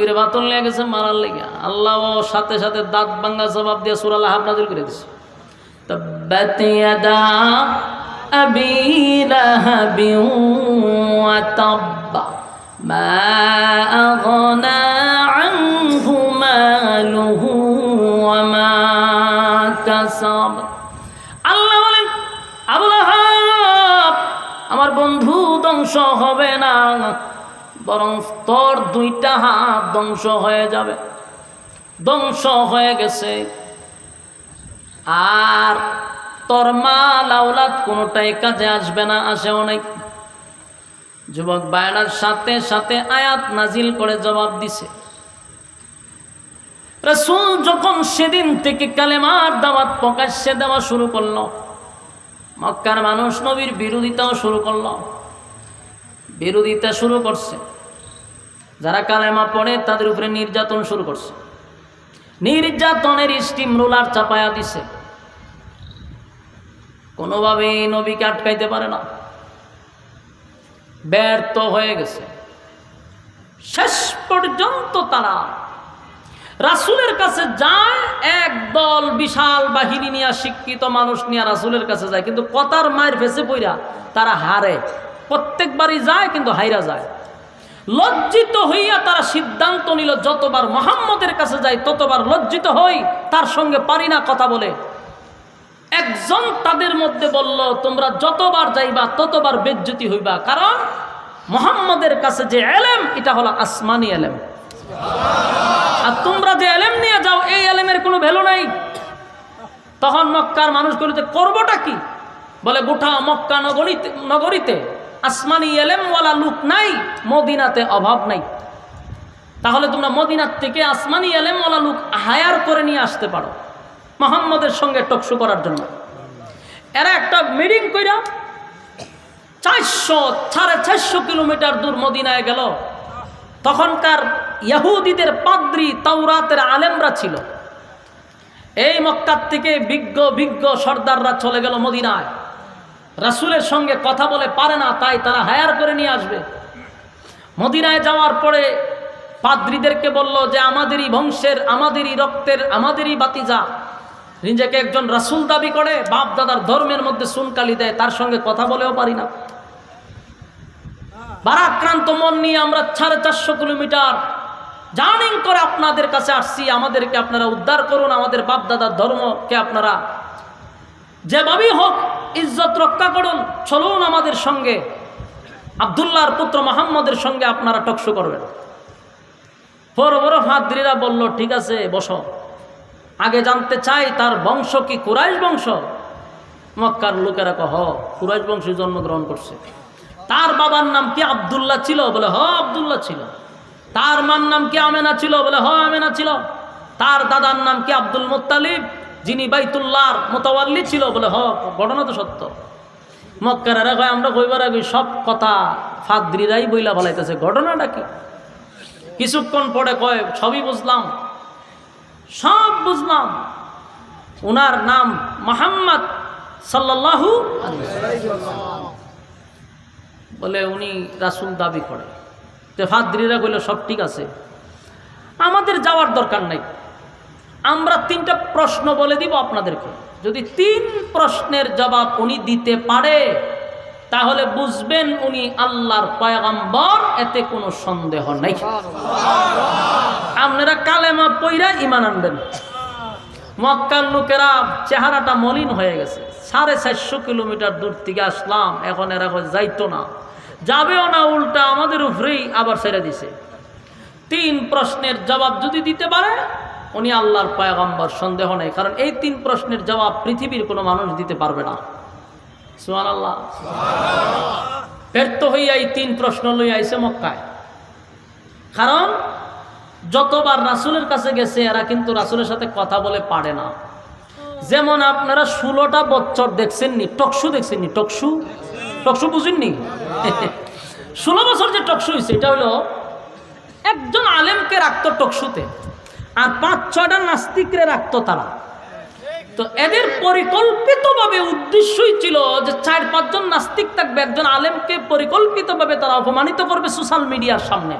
নবীর বাতন লেগে গেছে মারার লেগে। আল্লাহ সাথে সাথে দাঁত ভাঙ্গা জবাব দিয়ে সূরা লাহাব নাযিল করে দিয়েছে, তাব্বাত ইয়াদা আবি লাহাবিন ওয়া তাব্বা মা আগনা আনহু মালুহু ওয়া মা কাসাব। আল্লাহ বলেন, আবু লাহাব আমার বন্ধু ধ্বংস হবে না, বরং তোর দুইটা হাত ধ্বংস হয়ে যাবে, ধ্বংস হয়ে গেছে। আর তোর মাল আওলাদ কোনোটাই কাজে আসবে না, আসেও নাই। যুবক ভাইয়ের সাথে সাথে আয়াত নাজিল করে জবাব দিছে। রাসূল যখন সেদিন থেকে কালেমার দাওয়াত প্রকাশ্যে দেওয়া শুরু করলো, মক্কার মানুষ নবীর বিরোধিতাও শুরু করলো, বিরোধিতা শুরু করছে। যারা কালেমা পড়ে তাদের উপরে নির্যাতন শুরু করছে, নির্যাতনের স্টিম রোলার চাপায়া দিছে। কোনোভাবেই নবীকে আটকাইতে পারে না, ব্যর্থ হয়ে গেছে। শেষ পর্যন্ত তারা রাসূলের কাছে যায়, একদল বিশাল বাহিনী নিয়ে, শিক্ষিত মানুষ নিয়ে রাসূলের কাছে যায়, কিন্তু কথার মায়ের ফেসে পইরা তারা হারে। প্রত্যেকবারই যায় কিন্তু হাইরা যায়। লজ্জিত হইয়া তারা সিদ্ধান্ত নিল, যতবার মুহাম্মদের কাছে যাই ততবার লজ্জিত হই, তার সঙ্গে পারি না কথা বলে। একজন তাদের মধ্যে বলল, তোমরা যতবার যাইবা ততবার বেজ্জতি হইবা, কারণ মুহাম্মদের কাছে যে এলেম এটা হলো আসমানি এলেম, আর তোমরা যে এলেম নিয়ে যাও এই এলেমের কোনো ভ্যালু নাই। তখন মক্কার মানুষ বলতে করবোটা কি? বলে গোটা মক্কা নগরীতে আসমানি এলেমওয়ালা লোক নাই, মদিনাতে অভাব নাই। তাহলে তোমরা মদিনার থেকে আসমানি এলেমওয়ালা লোক হায়ার করে নিয়ে আসতে পারো মুহাম্মদের সঙ্গে টকশো করার জন্য। এরা একটা মিটিং কইরা 400-450 কিলোমিটার দূর মদিনায় গেল। তখনকার ইহুদিদের পাদ্রী তাওরাতের আলেমরা ছিল। এই মক্কার থেকে বিজ্ঞ সর্দাররা চলে গেল মদিনায়। রাসূলের সঙ্গে কথা বলে পারে না, তাই তারা হায়ার করে নিয়ে আসবে। মদিনায় যাওয়ার পরে পাদ্রীদেরকে বলল যে আমাদেরই বংশের, আমাদেরই রক্তের, আমাদেরই বাতিজা, নিজেকে একজন রাসূল দাবি করে, বাপ দাদার ধর্মের মধ্যে সুনকালি দেয়, তার সঙ্গে কথা বলেও পারি না। ভারাক্রান্ত মন নিয়ে আমরা 450 কিলোমিটার জার্নিং করে আপনাদের কাছে আসছি, আমাদেরকে আপনারা উদ্ধার করুন, আমাদের বাপ দাদার ধর্মকে আপনারা যেভাবেই হোক ইজ্জত রক্ষা করুন, চলুন আমাদের সঙ্গে, আব্দুল্লাহর পুত্র মুহাম্মদের সঙ্গে আপনারা টকশো করবেন। বড় বড় ফাদ্রীরা বলল, ঠিক আছে বসো, আগে জানতে চাই তার বংশ কি কুরাইশ বংশ? মক্কার লোকেরা কহ কুরাইশ বংশে জন্মগ্রহণ করছে। তার বাবার নাম কি আব্দুল্লাহ ছিল? বলে হ আব্দুল্লাহ ছিল। তার মার নাম কি আমেনা ছিল? বলে হ আমেনা ছিল। তার দাদার নাম কি আব্দুল মুত্তালিব, যিনি বাইতুল্লাহর মুতাওয়াল্লি ছিল? বলে হ, ঘটনা তো সত্য। মক্কারেরা কয় আমরা কইবার আগে সব কথা ফাদ্রীরাই বইলা বলাইতেছে, ঘটনাটা কি? কিছুক্ষণ পরে কয় সবই বুঝলাম, সব বুঝলাম। ওনার নাম মুহাম্মদ সাল্লাল্লাহু আলাইহি ওয়াসাল্লাম, বলে উনি রাসূল দাবি করে। তো ফাদ্রীরা কইল সব ঠিক আছে, আমাদের যাওয়ার দরকার নাই, আমরা 3টা প্রশ্ন বলে দিব আপনাদেরকে, যদি 3 প্রশ্নের জবাব উনি দিতে পারে তাহলে বুঝবেন উনি আল্লাহর পয়গম্বর, এতে কোনো সন্দেহ নাই। আপনারা কালেমা পইরা ঈমান আনবেন। মক্কার লোকেরা চেহারাটা মলিন হয়ে গেছে, 450 কিলোমিটার দূর থেকে আসলাম, এখন এরা যাইতো না, যাবেও না, উল্টা আমাদের উপরেই আবার ছেড়ে দিছে। 3 প্রশ্নের জবাব যদি দিতে পারে উনি আল্লাহর পয়গম্বর, সন্দেহ নেই, কারণ এই 3 প্রশ্নের জবাব পৃথিবীর কোনো মানুষ দিতে পারবে না। সুবহানাল্লাহ। ব্যর্থ হইয়া এই 3 প্রশ্ন লইয়া আইছে মক্কায়। কারণ যতবার রাসূলের কাছে গেছে এরা কিন্তু রাসূলের সাথে কথা বলে পারে না। যেমন আপনারা 16টা বছর দেখছেননি, টকশু দেখছেননি, টকশু বুঝেননি? 16 বছর যে টকশু হয়েছে এটা হলো একজন আলেমকে রাখতো টকশুতে, আর 5-6টা নাস্তিকরে রাখতো তারা। তো এদের পরিকল্পিতভাবে উদ্দেশ্যই ছিল যে 4-5 জন নাস্তিক থাকবে, একজন আলেমকে পরিকল্পিতভাবে তারা অপমানিত করবে সোশ্যাল মিডিয়ার সামনে।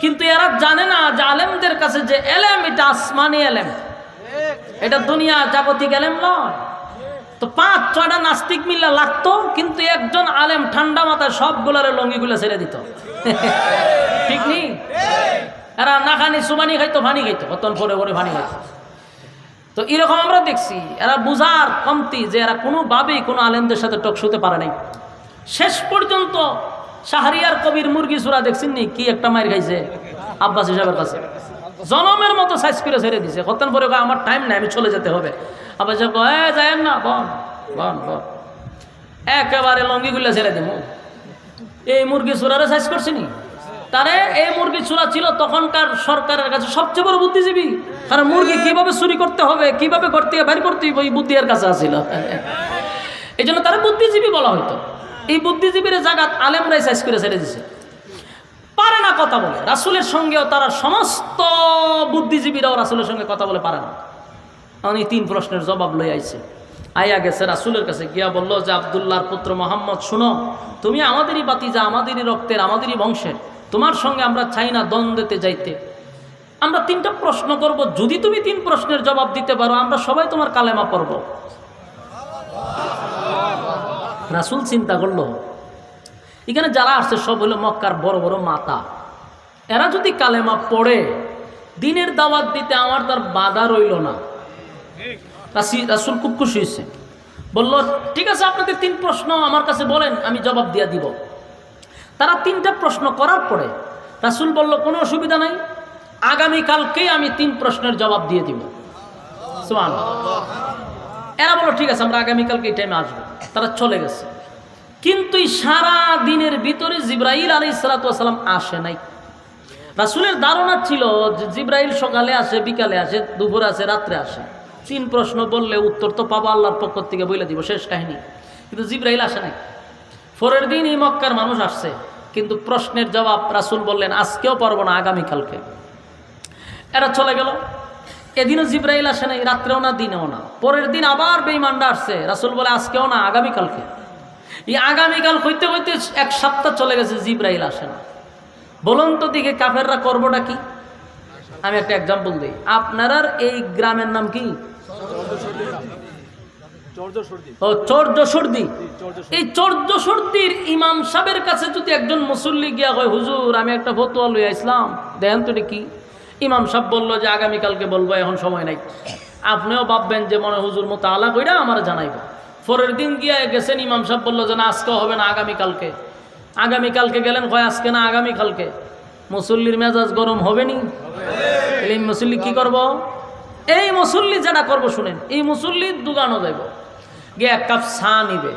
কিন্তু এরা জানে না যে আলেমদের কাছে যে এলেম, এটা আসমানি এলেম, এটা দুনিয়া জাগতিক এলেম নয়। তো 5-6টা নাস্তিক মিল্লা লাগতো, কিন্তু একজন আলেম ঠান্ডা মাথায় সবগুলারে লঙ্গিগুলা ছেড়ে দিত। ঠিক নেই? এরা না খানি সুবানি খাইতো, ভানি খাইতো, কতন পরে পরে ভানি খাইতো। তো এরকম আমরা দেখছি, এরা বুঝার কমতি যে এরা কোনোভাবেই কোনো আলেমদের সাথে টকশুতে পারে নাই। শেষ পর্যন্ত শাহরিয়ার কবির মুরগি চূড়া দেখছেন নি, কি একটা মায়ের খাইছে আব্বাস হিসাবের কাছে, জনমের মতো সাইজ করে ছেড়ে দিছে। কতন পরে আমার টাইম নাই, আমি চলে যেতে হবে। আব্বাস যায়েন না, বন বন বন, একেবারে লঙ্গিগুলা ছেড়ে দিব। এই মুরগি চূড়ারে সাইজ করছি নি তারে। এই মুরগি চূড়া ছিল তখনকার সরকারের কাছে সবচেয়ে বড় বুদ্ধিজীবী, কারণ মুরগি কিভাবে চুরি করতে হবে, কিভাবে করতে বের করতে হবে, এই বুদ্ধি এর কাছে আসছিল। এই জন্য তারা বুদ্ধিজীবী বলা হইতো। এই বুদ্ধিজীবীর জায়গা আলেমরাই সাইজ করে ছেড়ে দিছে, পারে না কথা বলে। রাসূলের সঙ্গেও তারা সমস্ত বুদ্ধিজীবীরাও রাসূলের সঙ্গে কথা বলে পারে না। উনি 3 প্রশ্নের জবাব লই আইছে, আইয়া গেছে রাসূলের কাছে, গিয়া বলল যে আব্দুল্লাহর পুত্র মোহাম্মদ, শুনো, তুমি আমাদেরই বাতিজা, আমাদেরই রক্তের, আমাদেরই বংশের, তোমার সঙ্গে আমরা চাই না দ্বন্দ্বেতে যাইতে। আমরা 3টা প্রশ্ন করব, যদি তুমি 3 প্রশ্নের জবাব দিতে পারো আমরা সবাই তোমার কালেমা পড়ব। রাসূল চিন্তা করলো, এখানে যারা আসছে সব হলো মক্কার বড় বড় মাতা, এরা যদি কালেমা পড়ে দিনের দাওয়াত দিতে আমার তার বাধা রইল না। রাসূল খুব খুশি হয়েছে, বলল ঠিক আছে, আপনাদের 3 প্রশ্ন আমার কাছে বলেন, আমি জবাব দিয়ে দিব। তারা 3টা প্রশ্ন করার পরে রাসূল বলল, কোনো অসুবিধা নাই, আগামীকালকেই আমি 3 প্রশ্নের জবাব দিয়ে দিব। সুবহানাল্লাহ। এরা বলল ঠিক আছে, আমরা আগামীকালকে এই টাইমে আসবো। তারা চলে গেছে, কিন্তু এই সারা দিনের ভিতরে জিবরাইল আলাইহিস সালাতু ওয়াস সালাম আসে নাই। রাসূলের ধারণা ছিল যে জিবরাইল সকালে আসে, বিকালে আসে, দুপুরে আসে, রাত্রে আসে। 3 প্রশ্ন বললে উত্তর তো পাবো আল্লাহর পক্ষ থেকে, বলে দিব, শেষ কাহিনী। কিন্তু জিবরাইল আসে নাই। পরের দিন এই মক্কার মানুষ আসছে, কিন্তু প্রশ্নের জবাব রাসূল বললেন আজকেও পারবো না, আগামীকালকে। এরা চলে গেল। এদিনও জিবরাইল আসে নাই, রাত্রেও না, দিনেও না। পরের দিন আবার বেঈমানরা আসছে, রাসূল বলে আজকেও না, আগামীকালকে। এই আগামীকাল হইতে হইতে 1 সপ্তাহ চলে গেছে, জিবরাইল আসে না। বলুন তো দিকে কাফেররা করবোটা কি? আমি একটা এক্সাম্পল দিই। আপনার এই গ্রামের নাম কি? চরজসর্দি। এই চরজসর্দির ইমাম সাহেবের কাছে যদি একজন মুসল্লি গিয়া হয়, হুজুর আমি একটা ফতোয়া লইয়া ইসলাম, দেখেন তো এটা কি? ইমাম সাহেব বললো যে আগামীকালকে বলবো, এখন সময় নাই। আপনিও ভাববেন যে মনে হুজুর মতো আলা কইরা আমার জানাইব। পরের দিন গিয়া গেছেন, ইমাম সাহেব বললো যে না, আজকে হবে না, আগামীকালকে। আগামীকালকে গেলেন, কয় আজকে না, আগামীকালকে। মুসল্লির মেজাজ গরম হবে নি? এই মুসল্লি কি করব? এই মুসল্লি যেটা করবো শুনেন, এই মুসল্লির দোকানও যাইব, গিয়ে 1 কাপ চা নিবে,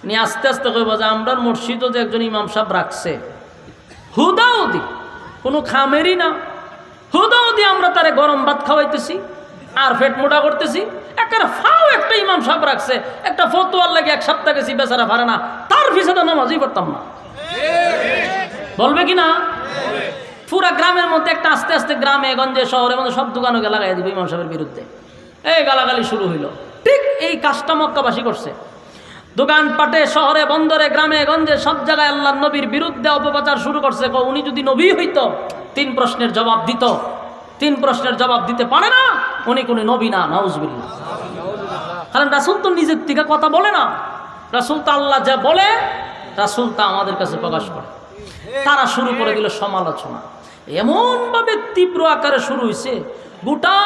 নিয়ে আস্তে আস্তে কইব যে আমরা মসজিদও যে একজন ইমাম সাহেব রাখছে, হুদাউদি, কোনো খামেরই না, হুদাউদি আমরা তারে গরম ভাত খাওয়াইতেছি আর পেট মোটা করতেছি। একটা ইমাম সাহেব রাখছে, একটা ফতোয়ার লাগে 1 সপ্তাহ গেছি, বেচারা পারে না, তার পিছনে নামাজই পড়তাম না। বলবে কি না? পুরা গ্রামের মধ্যে একটা আস্তে আস্তে গ্রামে গঞ্জে শহরের মধ্যে সব দোকানকে লাগাই দিব ইমাম সাহেবের বিরুদ্ধে। এই গালাগালি শুরু হইল। ঠিক এই কাজটা মক্কাবাসী করছে। দোকানপাটে, শহরে, বন্দরে, গ্রামে গঞ্জে সব জায়গায় আল্লাহর নবীর বিরুদ্ধে অপপ্রচার শুরু করছে। উনি যদি নবী হইতো 3 প্রশ্নের জবাব দিত। 3 প্রশ্নের জবাব দিতে পারে না, উনি কোনো নবী না, নাউজুবিল্লাহ। কারণ রাসূল তো নিজের থেকে কথা বলে না, রাসূল তো আল্লাহ যা বলে রাসূল তা আমাদের কাছে প্রকাশ করে। তারা শুরু করে দিল সমালোচনা, এমনভাবে তীব্র আকারে শুরু হয়েছে, গোটা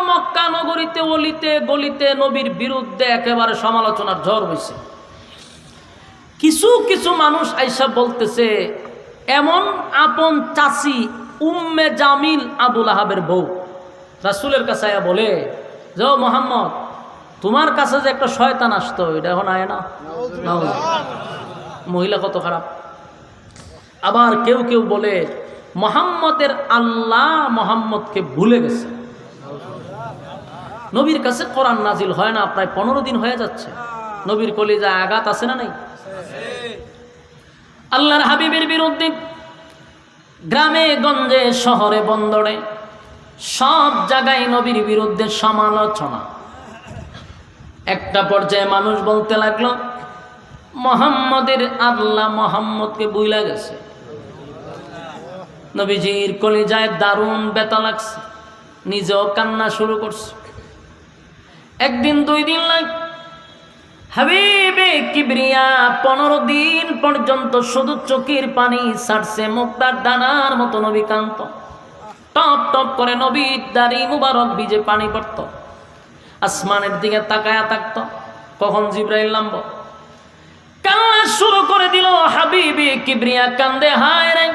মক্কা নগরীতে, অলিতে গলিতে নবীর বিরুদ্ধে একেবারে সমালোচনার ঝড় হয়েছে। কিছু কিছু মানুষ আইসা বলতেছে, এমন আপন চাচি উম্মে জামিল আবুল আহাবের বউ রাসূলের কাছে আয়া বলে যে ও মুহাম্মদ, তোমার কাছে যে একটা শয়তান আসতো, এটা এখন আয় না। মহিলা কত খারাপ। আবার কেউ কেউ বলে মুহাম্মদের আল্লাহ মুহাম্মদকে ভুলে গেছে। নবীর কাছে কোরআন নাজিল হয় না প্রায় 15 দিন হয়ে যাচ্ছে। নবীর কলিজায় আঘাত আছে না নাই? আল্লাহর হাবিবের বিরুদ্ধে গ্রামে গঞ্জে, শহরে বন্দরে সব জায়গায় নবীর বিরুদ্ধে সমালোচনা। একটা পর্যায়ে মানুষ বলতে লাগলো, মুহাম্মদের আল্লাহ মুহাম্মদকে ভুলে গেছে। নবীজির কলিজায় দারুণ ব্যথা লাগছে, নিজেও কান্না শুরু করছে। একদিন 2 দিন লাগে, হাবিবে কিবরিয়া 15 দিন পর্যন্ত শুধু চোখের পানি ছাড়ছে, মুক্তার দানার মতো নবী কান্ত, টপ টপ করে নবীর দাড়ি মুবারক ভিজে পানি পড়ত। আসমানের দিকে তাকায়া থাকতো, কখন জিবরাইল নামবো। কান্না শুরু করে দিল হাবিবে কিবরিয়া, কান্দে, হায় রে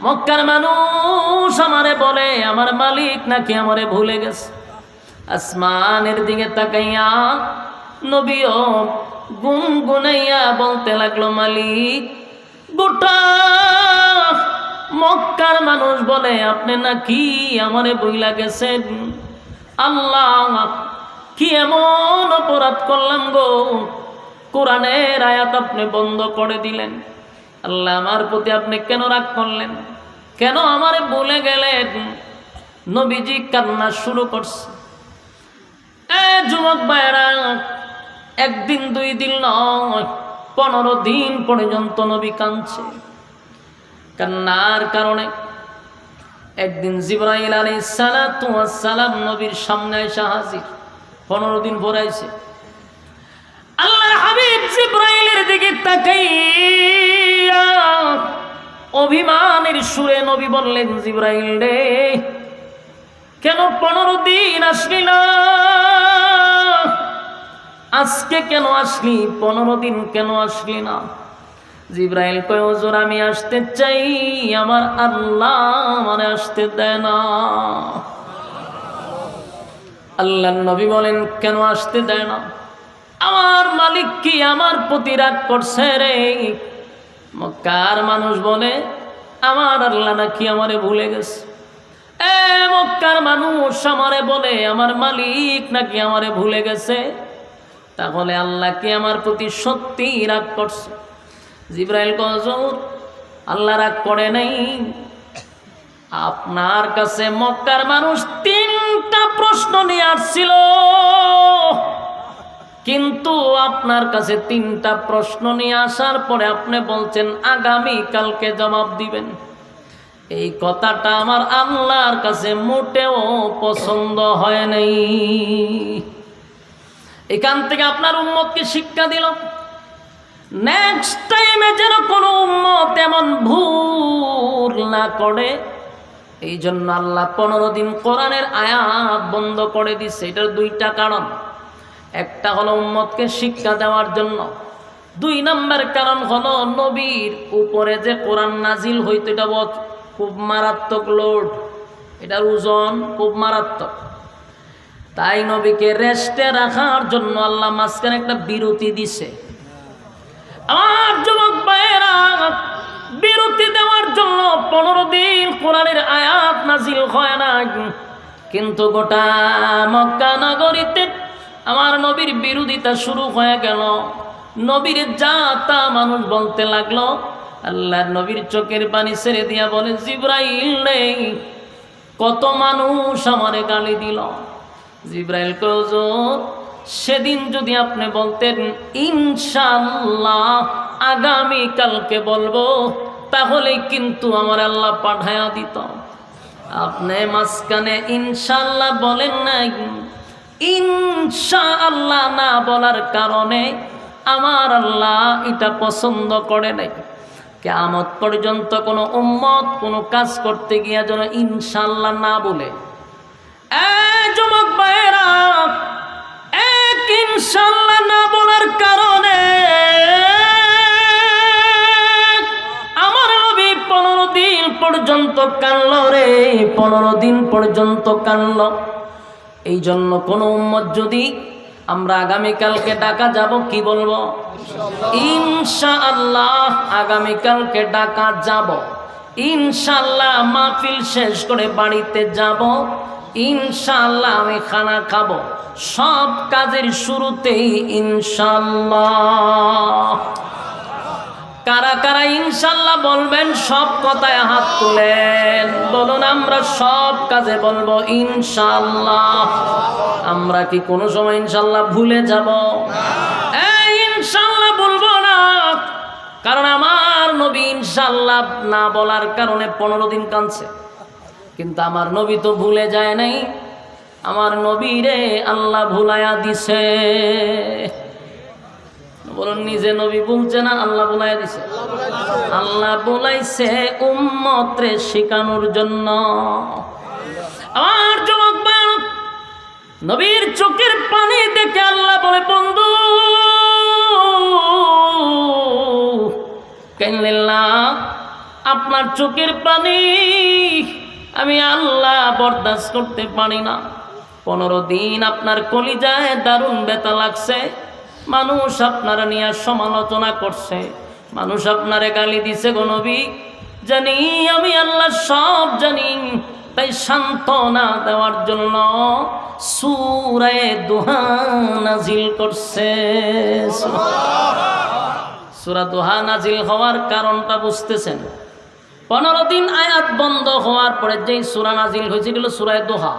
মক্কার মানুষ আমারে বলে আমার মালিক নাকি আমারে ভুলে গেছে। আসমানের দিকে তাকাইয়া নবীও গুনগুনাইয়া বলতে লাগলো, মালিক গোটা মক্কার মানুষ বলে আপনি নাকি আমারে ভুইলা গেছেন। আল্লাহ কি এমন অপরাধ করলাম গো, কোরআনের আয়াত আপনি বন্ধ করে দিলেন। আল্লাহ আমার প্রতি আপনি কেন রাগ করলেন, কেন আমারে ভুলে গেলেন। নবীজি কান্না শুরু করছে। যুবক ভাইরা, 1 দিন 2 দিন নয়, 15 দিন পর্যন্ত নবী কাঁদছে। কান্নার কারণে একদিন জিবরাইল আলাইহিস সালাতু ওয়াস সালাম নবীর সামনে এসে হাজির। 15 দিন ভরাইছে। আল্লাহর হাবিব জিবরাইলের দিকে তাকাইয়া অভিমানের সুরে নবী বললেন, জিবরাইল রে কেন 15 দিন আসলি না, আজকে কেন আসলি, 15 দিন কেন আসলি না। জিবরাইল কয়, হুজুর আমি আসতে চাই, আমার আল্লাহ মানে আসতে দেয় না। আল্লাহর নবী বলেন, কেন আসতে দেয় না, আমার মালিক কি আমার প্রতি রাগ করছে রে। মক্কার মানুষ বলে আমার আল্লাহ নাকি আমারে ভুলে গেছে। মক্কার মানুষ আমারে বলে আমার মালিক নাকি আমারে ভুলে গেছে। তাহলে আল্লাহ কি আমার প্রতি সত্যি রাগ করছে। জিবরাইল কয়, হুজুর আল্লাহ রাগ করে নাই, আপনার কাছে মক্কার মানুষ 3টা প্রশ্ন নিয়ে আসছিল, কিন্তু আপনার কাছে 3টা প্রশ্ন নিয়ে আসার পরে আপনি বলছেন আগামী কালকে জবাব দিবেন। এই কথাটা আমার আল্লাহর কাছে মোটেও পছন্দ হয় নাই। এখান থেকে আপনার উম্মতকে শিক্ষা দিল, নেক্সট টাইমে যেন কোনো উম্মত এমন ভুল না করে। এই জন্য আল্লাহ 15 দিন কোরআনের আয়াত বন্ধ করে দিছে। এটার 2টা কারণ, একটা হলো উম্মতকে শিক্ষা দেওয়ার জন্য, 2 নম্বর কারণ হলো নবীর উপরে যে কোরআন নাজিল হইতো এটা খুব মারাত্মক লোড, এটার ওজন খুব মারাত্মক। তাই নবীকে রেস্টে রাখার জন্য আল্লাহ মাঝখানে একটা বিরতি দিছে। আমার যুবক ভাইয়েরা, বিরতি দেওয়ার জন্য 15 দিন কোরআনের আয়াত নাজিল হয় না, কিন্তু গোটা মক্কা নগরীতে আমার নবীর বিরোধিতা শুরু হয়ে গেল। নবীর যা তা মানুষ বলতে লাগলো। আল্লাহর নবীর চোখের পানি ছেড়ে দিয়া বলে, জিবরাইল নেই, কত মানুষ আমারে গালি দিল। জিবরাইল কয়, হুজুর সেদিন যদি আপনি বলতেন ইনশাআল্লাহ আগামী কালকে বলবো, তাহলে কিন্তু আমার আল্লাহ পাঠায়া দিত। আপনি মাঝখানে ইনশাআল্লাহ বলেন নাই, ইনশাআল্লাহ না বলার কারণে আমার আল্লাহ এটা পছন্দ করে নাই। কিয়ামত পর্যন্ত কোনো উম্মত কোনো কাজ করতে গিয়ে যেন ইনশাআল্লাহ না বলে। যুবক ভাইয়েরা, ইনশাআল্লাহ না বলার কারণে আমার নবী 15 দিন পর্যন্ত কানল রে, 15 দিন পর্যন্ত কানল। এই জন্য কোনো উম্মত যদি আমরা আগামীকালকে ডাকা যাব, কি বলবো? ইনশাআল্লাহ আগামীকালকে ডাকা যাব, ইনশাআল্লাহ মাহফিল শেষ করে বাড়িতে যাব, ইনশাআল্লাহ আমি খানা খাবো। সব কাজের শুরুতেই ইনশাআল্লাহ। কারা কারা ইনশাআল্লাহ বলবেন? সব কথায় হাত তুলেন, বলুন আমরা সব কাজে বলবো ইনশাআল্লাহ। আমরা কি কোনো সময় ইনশাআল্লাহ ভুলে যাব? ইনশাআল্লাহ বলবো না, কারণ আমার আমার নবী ইনশাআল্লাহ না বলার কারণে 15 দিন কাঁদছে, কিন্তু আমার নবী তো ভুলে যায় নাই। আমার নবীরে আল্লাহ ভুলাইয়া দিছে। বলুন, নিজে নবী বলছে না, আল্লাহ ভুলাইয়া দিছে। আল্লাহ বলাইছে উম্মতরে শিখানোর জন্য। আমার যুবক ভাই, নবীর চোখের পানি দেখে আল্লাহ বলে, বন্ধু কাইন্নাল্লাহ, আপনার চোখের পানি আমি আল্লাহ বরদাস্ত করতে পারি না। 15 দিন আপনার কলিজায় দারুণ ব্যথা লাগছে। মানুষ আপনারা নিয়ে সমালোচনা করছে, মানুষ আপনারে গালি দিছে গো নবী। জানি আমি আল্লাহ সব জানি, তাই সান্ত্বনা দেওয়ার জন্য সূরা দুহা নাজিল করছে। সূরা দুহা নাজিল হওয়ার কারণটা বুঝতেছেন? 15 দিন আয়াত বন্ধ হওয়ার পরে যেই সূরা নাজিল হয়েছে গেল সূরা দুহা।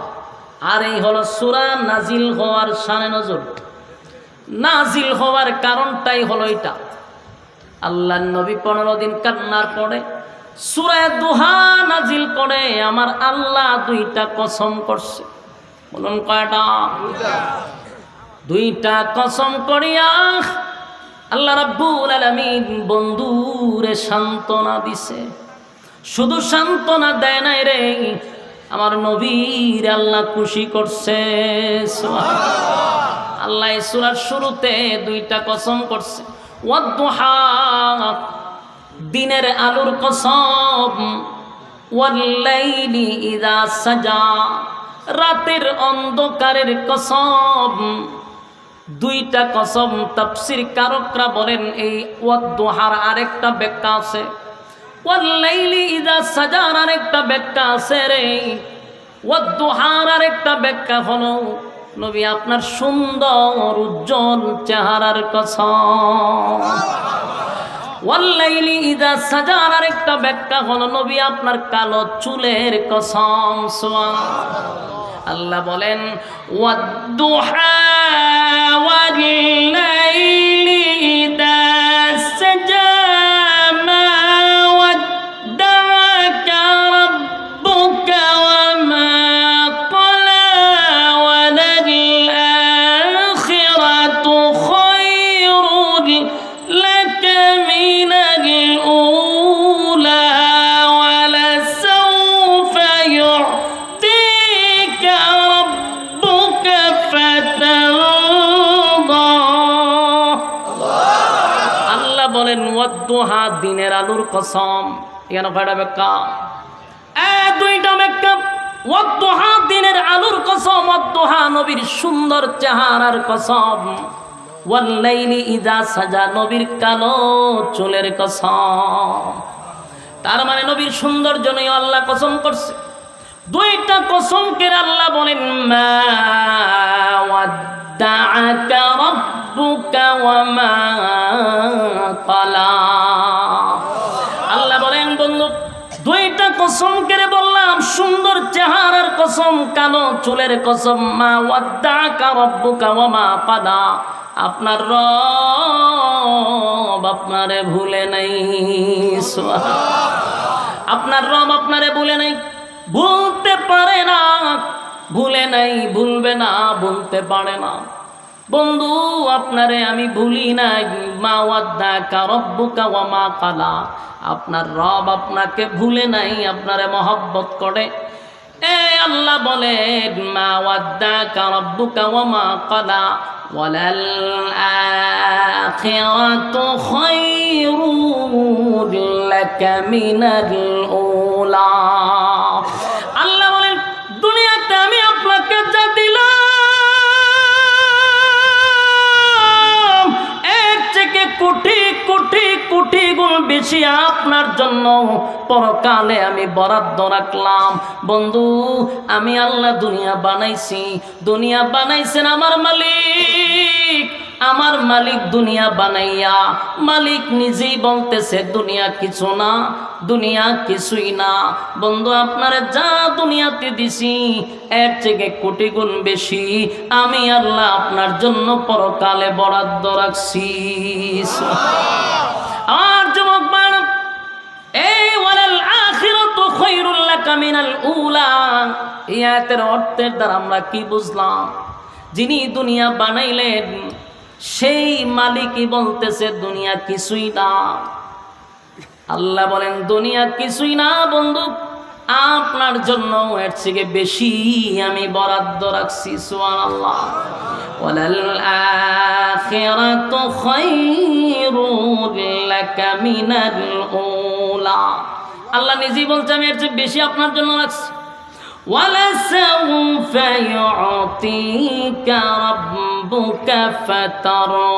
আর এই হলো সূরা নাজিল হওয়ার শানে নজর। নাজিল হওয়ার কারণটাই হলো এটা। আল্লাহর নবী 15 দিন কান্নার পরে সূরা দুহা নাজিল করে আমার আল্লাহ 2টা কসম করছে। বলুন কয়টা? 2টা কসম করিয়া আল্লাহ রাব্বুল আলামিন বন্ধুরে সান্ত্বনা দিছে। শুধু সান্ত্বনা দেয় নাই রে, আমার নবীর আল্লাহ খুশি করছে। আল্লাহ এই সূরার শুরুতে 2টা কসম করছে। ওয়াদ-দুহা, দিনের আলোর কসম, ওয়াল-লাইলি ইযা সাজা, রাতের অন্ধকারের কসম। 2টা কসম। তাফসীর কারকরা বলেন এই ওয়াদ-দুহার আরেকটা ব্যাখ্যা আছে, ওয়াল-লাইলি ইযা সাজার আরেকটা ব্যাখ্যা আছে রে। ওয়াদ-দুহার আরেকটা ব্যাখ্যা হলো নবী আপনার সুন্দর উজ্জ্বল চেহারার কসম। ওয়াল-লাইলি ইযা সাজার আরেকটা ব্যাখ্যা হলো নবী আপনার কালো চুলের কসম। সুবহানাল্লাহ। আল্লাহ বলেন ওয়াদ-দুহা ওয়াল-লাইলি ইযা সাজা মা ওয়াদ্দা'আকা রাব্বুকা ওয়া মা ক্বালা ওয়ালাল-আখিরাতু খায়রুন লাকা মিনাল উলা ওয়ালাসাউফা ইউ'তিকা রাব্বুকা ফাতারদা। আল্লাহ বলেন ওয়াদ-দুহা, দিনের আলোর কসম। এখানে কয়টা ব্যাখ্যা? 2টা ব্যাখ্যা। ওয়াদ-দুহা দিনের আলোর কসম, ওয়াদ-দুহা নবীর সুন্দর চেহারার কসম, ওয়াল-লাইলি ইযা সাজা নবীর কালো চুলের কসম। তার মানে নবীর সৌন্দর্য নিয়ে আল্লাহ কসম করছে। 2টা কসম কে আল্লাহ বলেন মা ওয়াদ্দা'আকা রাব্বুকা ওয়া মা ক্বালা। আল্লাহ বলেন বন্ধু 2টা কসম করে বললাম, সুন্দর চেহারার কসম, কালো চুলের কসম। মা ওয়াদ্দা'আকা রাব্বুকা ওয়া মা ক্বালা, আপনার রব আপনারে ভুলে নাই। আপনার রব আপনারে ভুলে নাই, ভুলতে পারে না, ভুলে নাই, ভুলবে না, ভুলতে পারে না। বন্ধু আপনারে আমি ভুলি নাই। মা ওয়াদ্দা'আকা রাব্বুকা ওয়া মা ক্বালা, আপনার রব আপনাকে ভুলে নাই, আপনারে মহব্বত করে। এ আল্লাহ বলেন মা ওয়াদ্দা'আকা রাব্বুকা ওয়া মা ক্বালা ওয়ালাল আখিরাতু খায়রুন লাকা মিনাল উলা। আল্লাহ বলেন দুনিয়াতে আমি আপনাকে যা দিলাম এর থেকে কোটি কোটি কোটি গুণ বেশি আপনার জন্য পরকালে আমি বরাদ্দ রাখলাম। বন্ধু আমি আল্লাহ দুনিয়া বানাইছি, দুনিয়া বানাইছেন আমার মালিক। আমার মালিক দুনিয়া বানাইয়া মালিক নিজেই বলতেছে দুনিয়া কিছু না, দুনিয়া কিছুই না। বন্ধু আপনারে যা দুনিয়াতে দিছি এর থেকে কোটি গুণ বেশি আমি আল্লাহ আপনার জন্য পরকালে বরাদ্দ রাখছি। আর যুবক খায়রুল লাকা মিনাল উলা। এই আয়াতের অর্থের দ্বারা আমরা কি বুঝলাম? যিনি দুনিয়া বানাইলেন সেই মালিকই বলতেছে দুনিয়া কিছুই না। আল্লাহ বলেন দুনিয়া কিছুই না বন্ধু, আপনার জন্য এর থেকে বেশি আমি বরাদ্দ রাখছি। সুবহানাল্লাহ। ওয়ালাল আখিরাতু খায়রুল লাকা মিনাল উলা। আল্লাহ নিজেই বলছে আমি এর চেয়ে বেশি আপনার জন্য রাখছি। ওয়ালাসাউফা ইউতিকা রাব্বুকা ফাতারা।